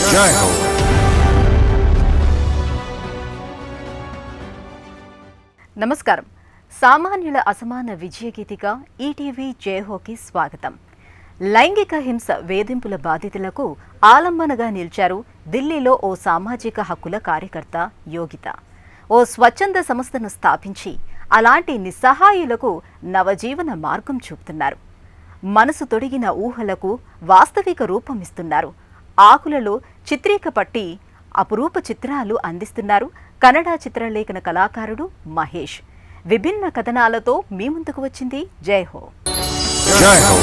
జై హో. నమస్కారం. సామాన్యుల అసమాన విజయగీతిగా ఈటీవీ జయహోకి స్వాగతం. లైంగిక హింస వేధింపుల బాధితులకు ఆలంబనగా నిలిచారు ఢిల్లీలో ఓ సామాజిక హక్కుల కార్యకర్త యోగిత. ఓ స్వచ్ఛంద సంస్థను స్థాపించి అలాంటి నిస్సహాయులకు నవజీవన మార్గం చూపుతున్నారు. మనసు తొడిగిన ఊహలకు వాస్తవిక రూపమిస్తున్నారు. ఆకులలో చిత్రీక పట్టి అపురూప చిత్రాలు అందిస్తున్నారు కన్నడ చిత్రలేఖన కళాకారుడు మహేష్. విభిన్న కథనాలతో మీ ముందుకు వచ్చింది జయహో. జై హో.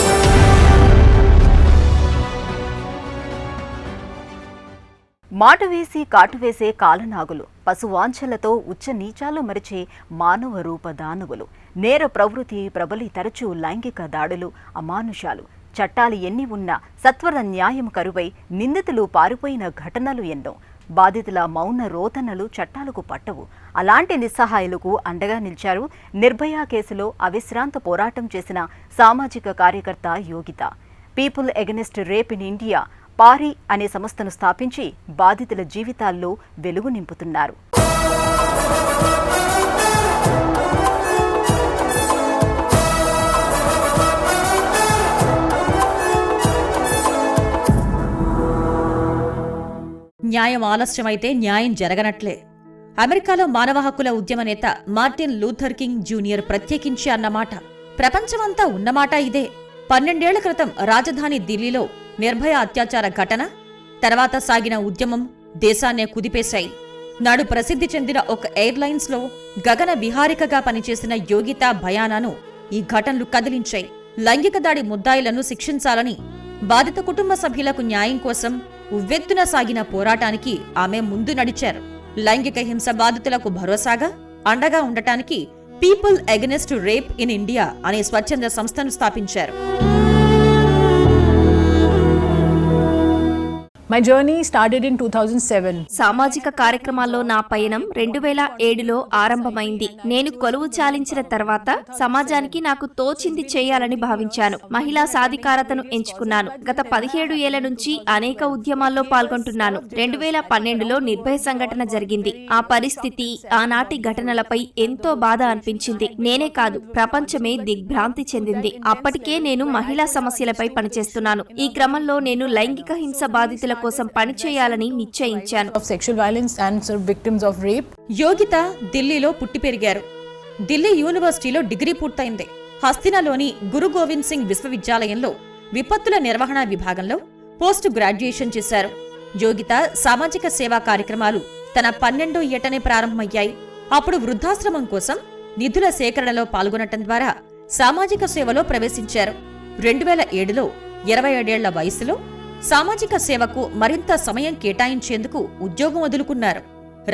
మాట వేసి కాటువేసే కాలనాగులు, పశువాంఛలతో ఉచ్చ నీచాలు మరిచే మానవ రూప దానవులు, నేర ప్రవృత్తి ప్రబలి తరచూ లైంగిక దాడులు, అమానుషాలు, చట్టాలు ఎన్ని ఉన్నా సత్వర న్యాయం కరువై నిందితులు పారిపోయిన ఘటనలు ఎన్నో. బాధితుల మౌన రోదనలు చట్టాలకు పట్టవు. అలాంటి నిస్సహాయులకు అండగా నిలిచారు నిర్భయ కేసులో అవిశ్రాంత పోరాటం చేసిన సామాజిక కార్యకర్త Yogita. People against rape in India PARI అనే సంస్థను స్థాపించి బాధితుల జీవితాల్లో వెలుగు నింపుతున్నారు. న్యాయం ఆలస్యమైతే న్యాయం జరగనట్లే. అమెరికాలో మానవ హక్కుల ఉద్యమ నేత మార్టిన్ లూథర్ కింగ్ జూనియర్ ప్రత్యేకించి అన్నమాట. ప్రపంచమంతా ఉన్నమాట ఇదే. 12 ఏళ్ల క్రితం రాజధాని ఢిల్లీలో నిర్భయ అత్యాచార ఘటన తర్వాత సాగిన ఉద్యమం దేశాన్నే కుదిపేశాయి. నాడు ప్రసిద్ధి చెందిన ఒక ఎయిర్లైన్స్ లో గగన విహారికగా పనిచేసిన యోగిత భయానాను ఈ ఘటనలు కదిలించాయి. లైంగిక దాడి ముద్దాయిలను శిక్షించాలని బాధిత కుటుంబ సభ్యులకు న్యాయం కోసం ఉవ్వెత్తున సాగిన పోరాటానికి ఆమె ముందు నడిచారు. లైంగిక హింస బాధితులకు భరోసాగా అండగా ఉండటానికి people against rape in India అనే స్వచ్ఛంద సంస్థను స్థాపించారు. My journey started in 2007. సామాజిక కార్యక్రమాల్లో నా పయనం 2007లో ఆరంభమైంది. నేను కొలువు చాలించిన తర్వాత సమాజానికి నాకు తోచింది చేయాలని భావించాను. మహిళా సాధికారతను ఎంచుకున్నాను. గత 17 ఏళ్ల నుంచి అనేక ఉద్యమాల్లో పాల్గొంటున్నాను. 2012లో నిర్భయ సంఘటన జరిగింది. ఆ పరిస్థితి, ఆనాటి ఘటనలపై ఎంతో బాధ అనిపించింది. నేనే కాదు, ప్రపంచమే దిగ్భ్రాంతి చెందింది. అప్పటికే నేను మహిళా సమస్యలపై పనిచేస్తున్నాను. ఈ క్రమంలో నేను లైంగిక హింస బాధితుల కోసం పనిచేయాలని నిశ్చయించాను. Of sexual violence and victims of rape. Yogita ఢిల్లీలో పుట్టి పెరిగారు. ఢిల్లీ యూనివర్సిటీలో డిగ్రీ పూర్తయింది. హస్తినాలోని గురు గోవింద్ సింగ్ విశ్వవిద్యాలయంలో విపత్తుల నిర్వహణ విభాగంలో పోస్ట్ గ్రాడ్యుయేషన్ చేశారు. యోగిత సామాజిక సేవా కార్యక్రమాలు తన 12వ ఏటనే ప్రారంభమయ్యాయి. అప్పుడు వృద్ధాశ్రమం కోసం నిధుల సేకరణలో పాల్గొనటం ద్వారా సామాజిక సేవలో ప్రవేశించారు. 2007లో 27 ఏళ్ల వయసులో సామాజిక సేవకు మరింత సమయం కేటాయించేందుకు ఉద్యోగం వదులుకున్నారు.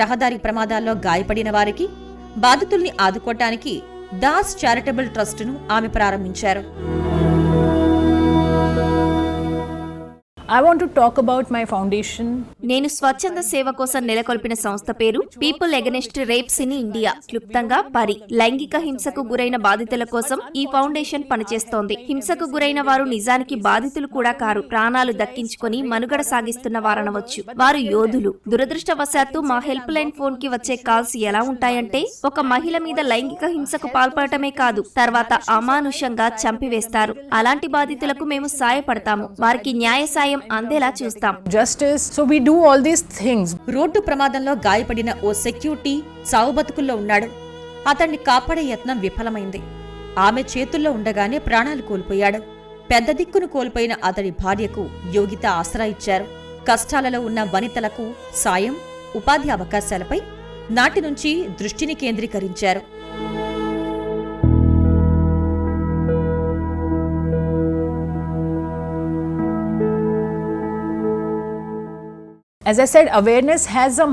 రహదారి ప్రమాదాల్లో గాయపడిన వారికి, బాధితుల్ని ఆదుకోవటానికి దాస్ చారిటబుల్ ట్రస్టును ఆమె ప్రారంభించారు. I want to talk about my foundation. నేను స్వచ్ఛంద సేవ కోసం నెలకొల్పిన సంస్థ పేరు people against rapes in India, క్లుప్తంగా పరి. లైంగిక హింసకు గురైన బాధితుల కోసం ఈ ఫౌండేషన్ పనిచేస్తోంది. హింసకు గురైన వారు నిజానికి బాధితులు కూడా కారు. ప్రాణాలు దక్కించుకొని మనుగడ సాగిస్తున్న వారనవచ్చు. వారు యోధులు. దురదృష్టవశాత్తు మా హెల్ప్ లైన్ ఫోన్ కి వచ్చే కాల్స్ ఎలా ఉంటాయంటే, ఒక మహిళ మీద లైంగిక హింసకు పాల్పడటమే కాదు, తర్వాత అమానుషంగా చంపివేస్తారు. అలాంటి బాధితులకు మేము సాయపడతాము. వారికి న్యాయ సాయం అందేలా చూస్తాం. Justice. So we do all these things. Road ప్రమాదంలో గాయపడిన ఓ సెక్యూరిటీ చావు బతుకుల్లో ఉన్నాడు. అతన్ని కాపాడే యత్నం విఫలమైంది. ఆమె చేతుల్లో ఉండగానే ప్రాణాలు కోల్పోయాడు. పెద్ద దిక్కును కోల్పోయిన అతడి భార్యకు యోగిత ఆసరా ఇచ్చారు. కష్టాలలో ఉన్న వనితలకు సాయం, ఉపాధి అవకాశాలపై నాటి నుంచి దృష్టిని కేంద్రీకరించారు. As I said, awareness has a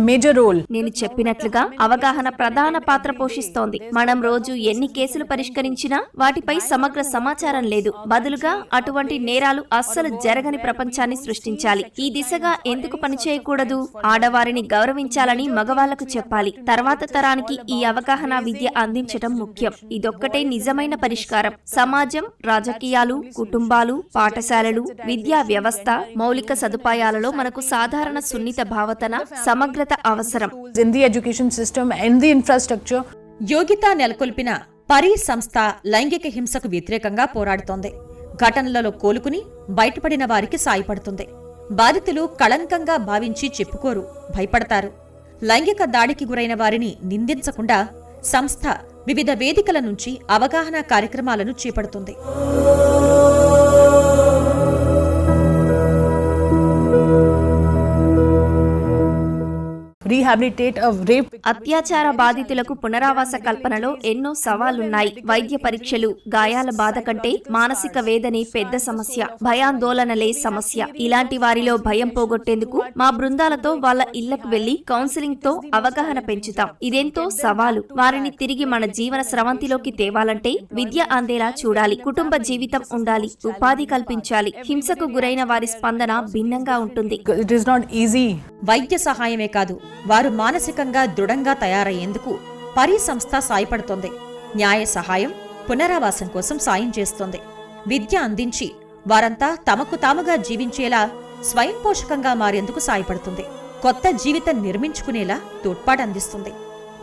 major role. నేను చెప్పినట్లుగా అవగాహన ప్రధాన పాత్ర పోషిస్తోంది. మనం రోజు ఎన్ని కేసులు పరిష్కరించినా వాటిపై సమగ్ర సమాచారం లేదు. బదులుగా అటువంటి నేరాలు అస్సలు జరగని ప్రపంచాన్ని సృష్టించాలి. ఈ దిశగా ఎందుకు పనిచేయకూడదు? ఆడవారిని గౌరవించాలని మగవాళ్లకు చెప్పాలి. తర్వాత తరానికి ఈ అవగాహన విద్య అందించటం ముఖ్యం. ఇదొక్కటే నిజమైన పరిష్కారం. సమాజం, రాజకీయాలు, కుటుంబాలు, పాఠశాలలు, విద్యా వ్యవస్థ, మౌలిక సదుపాయాలలో మనకు సాధారణ సున్నిత భావతన, సమగ్రత అవసరం. In the education system and the infrastructure. Yogita నెలకొల్పిన పరీ సంస్థ లైంగిక హింసకు వ్యతిరేకంగా పోరాడుతోంది. ఘటనలలో కోలుకుని బయటపడిన వారికి సాయపడుతుంది. బాధితులు కళంకంగా భావించి చెప్పుకోరు, భయపడతారు. లైంగిక దాడికి గురైన వారిని నిందించకుండా సంస్థ వివిధ వేదికల నుంచి అవగాహన కార్యక్రమాలను చేపడుతుంది. Rehabilitate a rape. అత్యాచార బాధితులకు పునరావాస కల్పనలో ఎన్నో సవాళ్లున్నాయి. వైద్య పరీక్షలు, గాయాల బాధ కంటే మానసిక వేదనే పెద్ద సమస్య. భయాందోళనలే సమస్య. ఇలాంటి వారిలో భయం పోగొట్టేందుకు మా బృందాలతో వాళ్ళ ఇళ్లకు వెళ్లి కౌన్సిలింగ్ తో అవగాహన పెంచుతాం. ఇదెంతో సవాలు. వారిని తిరిగి మన జీవన స్రవంతిలోకి తేవాలంటే విద్య అందేలా చూడాలి. కుటుంబ జీవితం ఉండాలి. ఉపాధి కల్పించాలి. హింసకు గురైన వారి స్పందన భిన్నంగా ఉంటుంది. It is not easy. వైద్య సహాయమే కాదు, వారు మానసికంగా దృఢంగా తయారయ్యేందుకు పరీ సంస్థ సాయపడుతోంది. న్యాయ సహాయం, పునరావాసం కోసం సాయం చేస్తోంది. విద్య అందించి వారంతా తమకు తాముగా జీవించేలా స్వయం పోషకంగా మారేందుకు సాయపడుతుంది. కొత్త జీవితం నిర్మించుకునేలా తోడ్పాటందిస్తుంది.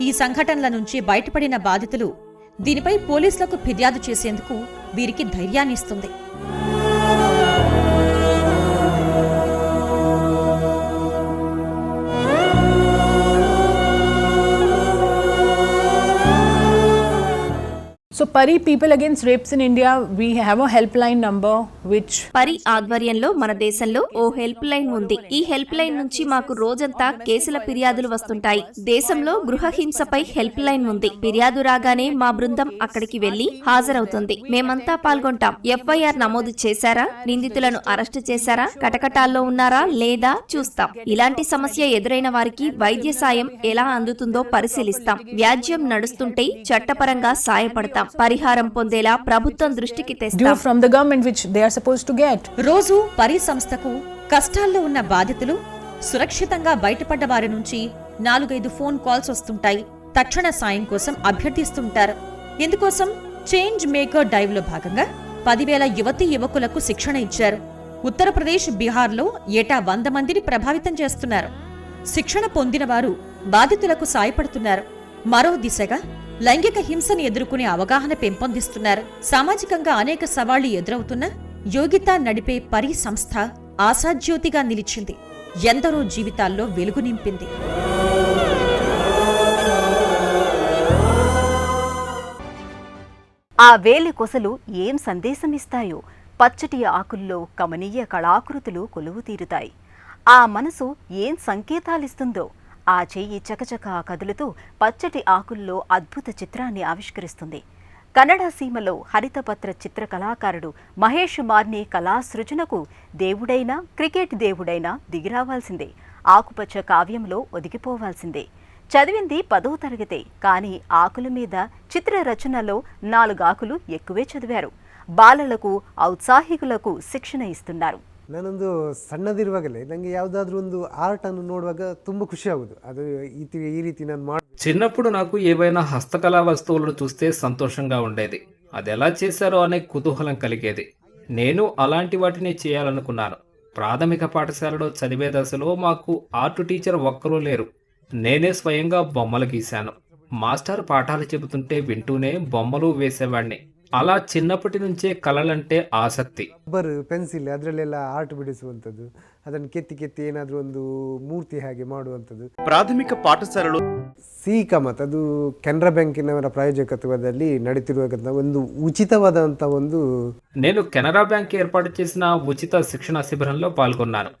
ఈ సంఘటనల నుంచి బయటపడిన బాధితులు దీనిపై పోలీసులకు ఫిర్యాదు చేసేందుకు వీరికి ధైర్యాన్నిస్తుంది. So Pari People Against Rapes in India, we have a helpline number which పరి ఆధ్వర్యంలో మన దేశంలో ఓ హెల్ప్ లైన్ ఉంది. ఈ హెల్ప్ లైన్ నుంచి మాకు రోజంతా కేసుల ఫిర్యాదులు వస్తుంటాయి. దేశంలో గృహ హింసపై హెల్ప్ లైన్ ఉంది. ఫిర్యాదు రాగానే మా బృందం అక్కడికి వెళ్లి హాజరవుతుంది. మేమంతా పాల్గొంటాం. ఎఫ్ఐఆర్ నమోదు చేశారా, నిందితులను అరెస్టు చేశారా, కటకటాల్లో ఉన్నారా లేదా చూస్తాం. ఇలాంటి సమస్య ఎదురైన వారికి వైద్య సాయం ఎలా అందుతుందో పరిశీలిస్తాం. వ్యాజ్యం నడుస్తుంటే చట్టపరంగా సాయపడతాం. పరిహారం పొందేలా ప్రభుత్వం దృష్టికి తెస్తాం. due from the government which they are supposed to get. రోజు పరీ సంస్థకు కష్టాల్లో ఉన్న బాధితులు సురక్షితంగా బయటపడ్డ వారి నుంచి 4-5 ఫోన్ కాల్స్ వస్తుంటాయి. తక్షణ సాయం కోసం అభ్యర్థిస్తుంటారు. ఇందుకోసం చేంజ్ మేకర్ డైవ్ లో భాగంగా 10,000 యువతీ యువకులకు శిక్షణ ఇచ్చారు. ఉత్తరప్రదేశ్, బీహార్లో ఏటా 100 మందిని ప్రభావితం చేస్తున్నారు. శిక్షణ పొందిన వారు బాధితులకు సాయపడుతున్నారు. మరో దిశగా లైంగిక హింసను ఎదుర్కొనే అవగాహన పెంపొందిస్తున్నారు. సామాజికంగా అనేక సవాళ్లు ఎదురవుతున్నా యోగిత నడిపే పరీ సంస్థ ఆశాజ్యోతిగా నిలిచింది. ఎందరో జీవితాల్లో వెలుగు నింపింది. ఆ వేలి కొసలు ఏం సందేశమిస్తాయో, పచ్చటి ఆకుల్లో కమనీయ కళాకృతులు కొలువు తీరుతాయి. ఆ మనసు ఏం సంకేతాలిస్తుందో, ఆ చెయ్యి చకచకా కదులుతూ పచ్చటి ఆకుల్లో అద్భుత చిత్రాన్ని ఆవిష్కరిస్తుంది. కన్నడ సీమలో హరితపత్ర చిత్ర కళాకారుడు మహేష్ మార్ని కళా సృజనకు దేవుడైనా, క్రికెట్ దేవుడైనా దిగిరావాల్సిందే. ఆకుపచ్చ కావ్యంలో ఒదిగిపోవాల్సిందే. చదివింది 10వ తరగతే, కానీ ఆకుల మీద చిత్ర రచనలో 4 ఆకులు ఎక్కువే చదివారు. బాలలకు, ఔత్సాహికులకు శిక్షణ ఇస్తున్నారు. ನಾನೊಂದು ಸಣ್ಣದಿರುವಾಗಲೇ ನನಗೆ ಯಾವುದಾದ್ರೂ ಒಂದು ಆರ್ಟನ್ನು ನೋಡುವಾಗ ತುಂಬ ಖುಷಿ ಆಗೋದು. ಅದು ಈ ರೀತಿ ನಾನು ಮಾಡಿ చిన్నప్పుడు నాకు ఏవైనా హస్తకళా వస్తువులను చూస్తే సంతోషంగా ఉండేది. అది ఎలా చేశారో అనే కుతూహలం కలిగేది. నేను అలాంటి వాటిని చేయాలనుకున్నాను. ప్రాథమిక పాఠశాలలో చదివే దశలో మాకు ఆర్ట్ టీచర్ ఒక్కరూ లేరు. నేనే స్వయంగా బొమ్మలు గీశాను. మాస్టర్ పాఠాలు చెబుతుంటే వింటూనే బొమ్మలు వేసేవాడిని. అలా చిన్నప్పటి నుంచే కళలంటే ఆసక్తి. ರಬ್ಬರ್ ಪೆನ್ಸಿಲ್ ಅದರಲ್ಲೆಲ್ಲ ಆರ್ಟ್ ಬಿಡಿಸುವಂಥದ್ದು, ಅದನ್ನು ಕೆತ್ತಿ ಏನಾದರೂ ಒಂದು ಮೂರ್ತಿ ಹಾಗೆ ಮಾಡುವಂಥದ್ದು. ಪ್ರಾಥಮಿಕ ಪಾಠಶಾಲೆಗಳು ಸಿಕಮತ್ ಅದು ಕೆನರಾ ಬ್ಯಾಂಕಿನವರ ಪ್ರಾಯೋಜಕತ್ವದಲ್ಲಿ ನಡೀತಿರುವಂಥ ಒಂದು ಉಚಿತವಾದಂಥ ಒಂದು. నేను కెనరా బ్యాంక్ ఏర్పాటు చేసిన ఉచిత శిక్షణ శిబిరంలో పాల్గొన్నాను.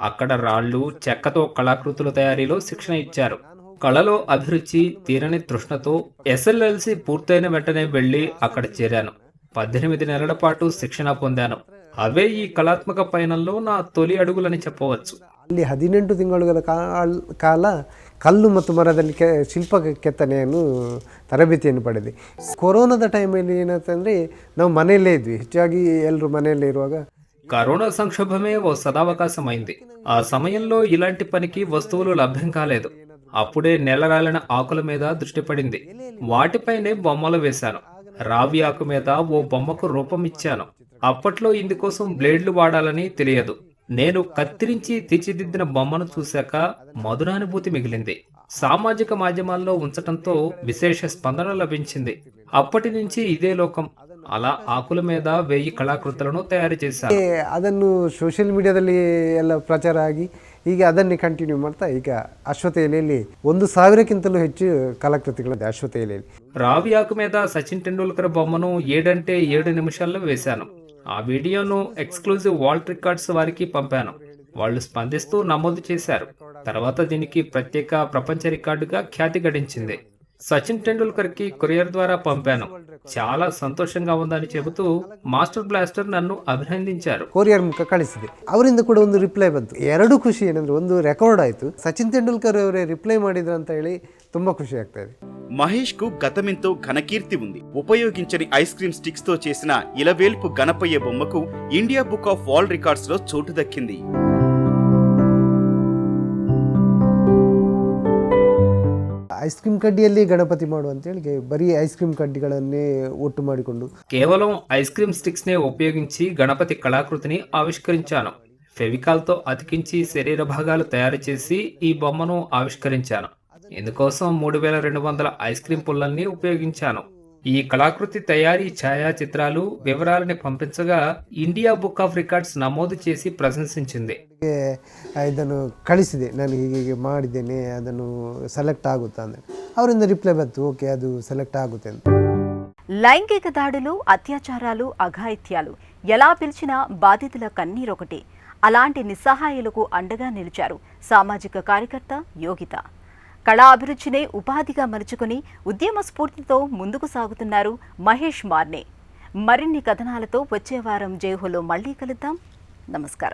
అక్కడ రాళ్లు, చెక్కతో కళాకృతుల తయారీలో శిక్షణ ఇచ్చారు. కళలో అభిరుచి, తీరని తృష్ణతో SLLC పూర్తయిన వెంటనే వెళ్లి అక్కడ చేరాను. 18 నెలల పాటు శిక్షణ పొందాను. అవే ఈ కళాత్మక పయనంలో నా తొలి అడుగులని చెప్పవచ్చు. ಅಲ್ಲಿ 18 ತಿಂಗಳುಗಳ ಕಾಲ ಕಲ್ಲು ಮತ್ತು ಮರದಲ್ಲಿ ಶಿಲ್ಪ ಕೆತ್ತನೆಯನ್ನು ತರಬೇತಿಯನ್ನು ಪಡೆದೆ. ಕೊರೋನಾದ ಟೈಮಲ್ಲಿ ಏನಾಯ್ತಂದರೆ ನಾವು మనేలే ఇద్వి ಹೆಚ್ಚಾಗಿ ಎಲ್ಲರೂ మనేలే ఇరుವಾಗ కరోనా సంక్షోభమే ఓ సదావకాశమైంది. ఆ సమయంలో ఇలాంటి పనికి వస్తువులు లభ్యం కాలేదు. అప్పుడే నెలరాలిన ఆకుల మీద దృష్టి పడింది. వాటిపైనే బొమ్మలు వేశాను. రావి ఆకు మీద ఓ బొమ్మకు రూపం ఇచ్చాను. అప్పట్లో ఇందుకోసం బ్లేడ్లు వాడాలని తెలియదు. నేను కత్తిరించి తీర్చిదిద్దిన బొమ్మను చూశాక మధురానుభూతి మిగిలింది. సామాజిక మాధ్యమాల్లో ఉంచటంతో విశేష స్పందన లభించింది. అప్పటి నుంచి ఇదే లోకం. అలా ఆకుల మీద 1000 కళాకృతులను తయారు చేశాను. ಅದನ್ನು ಸೋಷಿಯಲ್ ಮೀಡಿಯಾದಲ್ಲಿ ಎಲ್ಲ ಪ್ರಚಾರ ಆಗಿ ಈಗ ಅದನ್ನೇ ಕಂಟಿನ್ಯೂ ಮಾಡ್ತಾ ಈಗ ಅಶ್ವತ್ಥ ಎಲೆಯಲ್ಲಿ 1000ಕ್ಕಿಂತಲೂ ಹೆಚ್ಚು కళాకృతిಗಳು అశ్వత్థ ఎಲೆಯಲ್ಲಿ. రావి ఆకు మీద సచిన్ టెండూల్కర్ బొమ్మను 7 అంటే 7 నిమిషాల్లో వేశాను. ఆ వీడియోను ఎక్స్క్లూజివ్ వరల్డ్ రికార్డ్స్ వారికి పంపాను. వాళ్ళు స్పందిస్తూ నమోదు చేశారు. తర్వాత దీనికి ప్రత్యేక ప్రపంచ రికార్డుగా ఖ్యాతి గడించింది. సచిన్ టెండూల్కర్ కి కొరియర్ ద్వారా పంపాను. చాలా సంతోషంగా ఉందని చెబుతూ మాస్టర్ బ్లాస్టర్ నన్ను అభినందించారు. ಕೊರಿಯರ್ ಮುಖ ಕಳಿಸಿದೆ. ಅವರಿಂದ ಕೂಡ ಒಂದು ರಿಪ್ಲೈ ಬಂತು. ಎರಡು ಖುಷಿ ಏನಂದ್ರೆ ಒಂದು ರೆಕಾರ್ಡ್ ಆಯಿತು, ಸಚಿನ್ ತೆಂಡೂಲ್ಕರ್ ಅವರೇ ರಿಪ್ಲೈ ಮಾಡಿದ್ರು ಅಂತ ಹೇಳಿ ತುಂಬಾ ఖుషి ಆಗ್ತಾ ಇದೆ. మహేష్ కు గతమెంతో ఘనకీర్తి ఉంది. ఉపయోగించని ఐస్ క్రీమ్ స్టిక్స్ తో చేసిన ఇలవేల్పు గణపయ్య బొమ్మకు India book of world records లో చోటు దక్కింది. ಐಸ್ ಕ್ರೀಮ್ ಕಡ್ಡಿಯಲ್ಲಿ ಗಣಪತಿ ಮಾಡು ಅಂತ ಹೇಳಿ ಬರೀ ಐಸ್ ಕ್ರೀಮ್ ಕಡ್ಡಿಗಳನ್ನೇ ಒಟ್ಟು ಮಾಡಿಕೊಂಡು కేవలం ఐస్ క్రీమ్ స్టిక్స్ నే ఉపయోగించి గణపతి కళాకృతిని ఆవిష్కరించాను. ఫెవికాల్ తో అతికించి శరీర భాగాలు తయారు చేసి ఈ బొమ్మను ఆవిష్కరించాను. ఇందుకోసం 3200 ఐస్ క్రీమ్ పుల్లల్ని ఉపయోగించాను. ఈ కళాకృతి తయారీ ఛాయాచిత్రాలు వివరాలని పంపించగా ఇండియా బుక్ ఆఫ్ రికార్డ్స్ నమోదు చేసి ప్రశంసించింది. ಇದನ್ನು ಕಳಿಸಿದೆ, ನಾನು ಹೀಗೆ ಮಾಡಿದ್ದೇನೆ, ಅದನ್ನು ಸೆಲೆಕ್ಟ್ ಆಗುತ್ತಾ ಅಂದರೆ ಅವರಿಂದ ರಿಪ್ಲೈ ಬಂತು, ಓಕೆ ಅದು ಸೆಲೆಕ್ಟ್ ಆಗುತ್ತೆ ಅಂತ. లైంగిక దాడులు, అత్యాచారాలు, అఘాయిత్యాలు ఎలా పిలిచినా బాధితుల కన్నీరొకటి. అలాంటి నిస్సహాయులకు అండగా నిలిచారు సామాజిక కార్యకర్త యోగిత. కళా అభిరుచినే ఉపాధిగా మలుచుకుని ఉద్యమ స్ఫూర్తితో ముందుకు సాగుతున్నారు మహేష్ మార్నే. మరిన్ని కథనాలతో వచ్చే వారం జైహోలో మళ్ళీ కలుద్దాం. నమస్కారం.